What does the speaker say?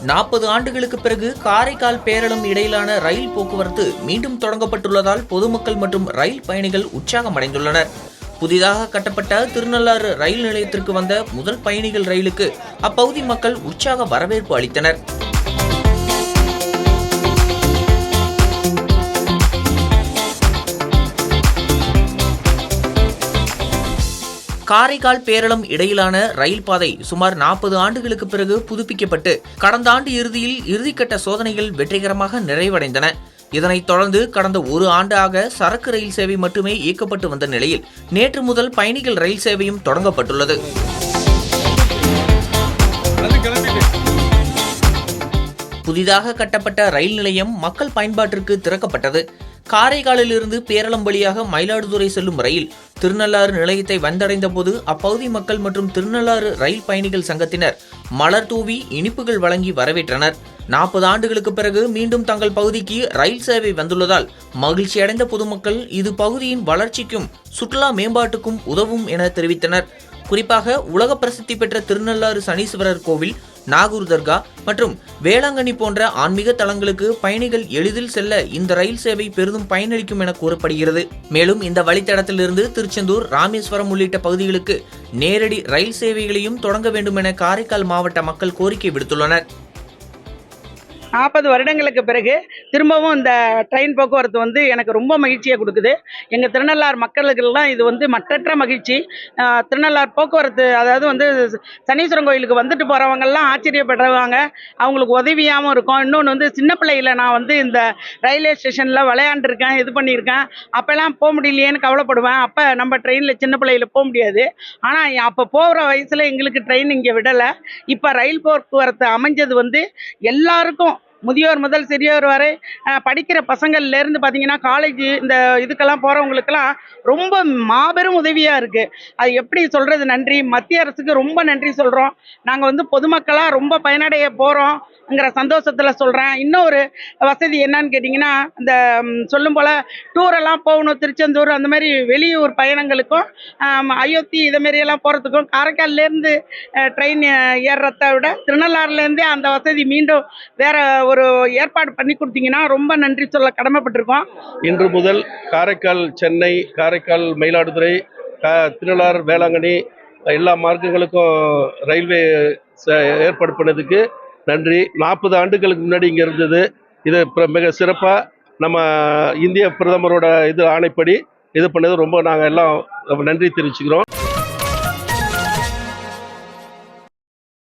40 ஆண்டுகளுக்கு பிறகு காரைக்கால் பேரளம் இடையிலான ரயில் போக்குவரத்து மீண்டும் தொடங்கப்பட்டுள்ளதால் பொதுமக்கள் மற்றும் ரயில் பயணிகள் உற்சாகமடைந்துள்ளனர். புதிதாக கட்டப்பட்ட திருநள்ளாறு ரயில் நிலையத்திற்கு வந்த முதல் பயணிகள் ரயிலுக்கு அப்பகுதி மக்கள் உற்சாக வரவேற்பு அளித்தனர். காரைக்கால் பேரளம் இடையிலான ரயில் பாதை சுமார் 40 ஆண்டுகளுக்கு பிறகு புதுப்பிக்கப்பட்டு கடந்த ஆண்டு இறுதியில் இறுதிக்கட்ட சோதனைகள் வெற்றிகரமாக நிறைவடைந்தன. இதனைத் தொடர்ந்து கடந்த ஒரு ஆண்டாக சரக்கு ரயில் சேவை மட்டுமே இயக்கப்பட்டு வந்த நிலையில் நேற்று முதல் பயணிகள் ரயில் சேவையும் தொடங்கப்பட்டுள்ளது. புதிதாக கட்டப்பட்ட ரயில் நிலையம் மக்கள் பயன்பாட்டிற்கு திறக்கப்பட்டது. காரைக்காலிலிருந்து பேரளம் வழியாக மயிலாடுதுறை செல்லும் ரயில் திருநள்ளாறு நிலையத்தை வந்தடைந்த போது அப்பகுதி மக்கள் மற்றும் திருநள்ளாறு ரயில் பயணிகள் சங்கத்தினர் மலர் தூவி இனிப்புகள் வழங்கி வரவேற்றனர். 40 ஆண்டுகளுக்கு பிறகு மீண்டும் தங்கள் பகுதிக்கு ரயில் சேவை வந்துள்ளதால் மகிழ்ச்சியடைந்த பொதுமக்கள் இது பகுதியின் வளர்ச்சிக்கும் சுற்றுலா மேம்பாட்டுக்கும் உதவும் என தெரிவித்தனர். குறிப்பாக உலக பிரசித்தி பெற்ற திருநள்ளாறு சனீஸ்வரர் கோவில், நாகூர் தர்கா மற்றும் வேளாங்கண்ணி போன்ற ஆன்மீக தலங்களுக்கு பயணிகள் எளிதில் செல்ல இந்த ரயில் சேவை பெரிதும் பயனளிக்கும் என கூறப்படுகிறது. மேலும் இந்த வழித்தடத்திலிருந்து திருச்செந்தூர், ராமேஸ்வரம் உள்ளிட்ட பகுதிகளுக்கு நேரடி ரயில் சேவைகளையும் தொடங்க வேண்டும் என காரைக்கால் மாவட்ட மக்கள் கோரிக்கை விடுத்துள்ளனர். 40 வருடங்களுக்கு பிறகு திரும்பவும் இந்த ட்ரெயின் போக்குவரத்து எனக்கு ரொம்ப மகிழ்ச்சியை கொடுக்குது. எங்கள் திருநள்ளாறு மக்களுக்கெல்லாம் இது மற்றற்ற மகிழ்ச்சி. திருநள்ளாறு போக்குவரத்து, அதாவது சனீஸ்வரன் கோயிலுக்கு வந்துட்டு போகிறவங்கெல்லாம் ஆச்சரியப்படுறாங்க. அவங்களுக்கு உதவியாகவும் இருக்கும். இன்னொன்று சின்ன பிள்ளையில் நான் இந்த ரயில்வே ஸ்டேஷனில் விளையாண்டுருக்கேன், இது பண்ணியிருக்கேன். அப்போல்லாம் போக முடியலையேன்னு கவலைப்படுவேன். அப்போ நம்ம ட்ரெயினில் சின்ன பிள்ளையில் போக முடியாது. ஆனால் அப்போ போகிற வயசில் எங்களுக்கு ட்ரெயின் இங்கே விடலை. இப்போ ரயில் போக்குவரத்து அமைஞ்சது எல்லாருக்கும், முதியோர் முதல் சிறியோர் வரை, படிக்கிற பசங்கள்லேருந்து பார்த்தீங்கன்னா காலேஜ் இந்த இதுக்கெல்லாம் போகிறவங்களுக்கெல்லாம் ரொம்ப மாபெரும் உதவியாக இருக்குது. அது எப்படி சொல்கிறது, நன்றி. மத்திய அரசுக்கு ரொம்ப நன்றி சொல்கிறோம். நாங்கள் பொதுமக்களாக ரொம்ப பயனடைய போகிறோங்கிற சந்தோஷத்தில் சொல்கிறேன். இன்னொரு வசதி என்னன்னு கேட்டிங்கன்னா, இந்த சொல்லும் போல் டூரெல்லாம் போகணும், திருச்செந்தூர் அந்த மாதிரி வெளியூர் பயணங்களுக்கும் அயோத்தி இதுமாரியெல்லாம் போகிறதுக்கும் காரைக்கால்லேருந்து ட்ரெயின் ஏறுறத விட திருநள்ளாறுலேருந்தே அந்த வசதி மீண்டும் வேற ஒரு ஏற்பாடு பண்ணி கொடுத்தீங்கன்னா ரொம்ப நன்றி சொல்ல கடமைப்பட்டிருக்கோம். இன்று முதல் காரைக்கால், சென்னை, காரைக்கால், மயிலாடுதுறை, திருநள்ளாறு, வேளாங்கண்ணி எல்லா மார்க்கங்களுக்கும் ரயில்வே ஏற்பாடு பண்ணதுக்கு நன்றி. 40 ஆண்டுகளுக்கு முன்னாடி இங்கே இருந்தது. இது மிக சிறப்பாக நம்ம இந்திய பிரதமரோட ஆணைப்படி இது பண்ணது ரொம்ப நாங்கள் எல்லாம் நன்றி தெரிவிச்சுக்கிறோம்.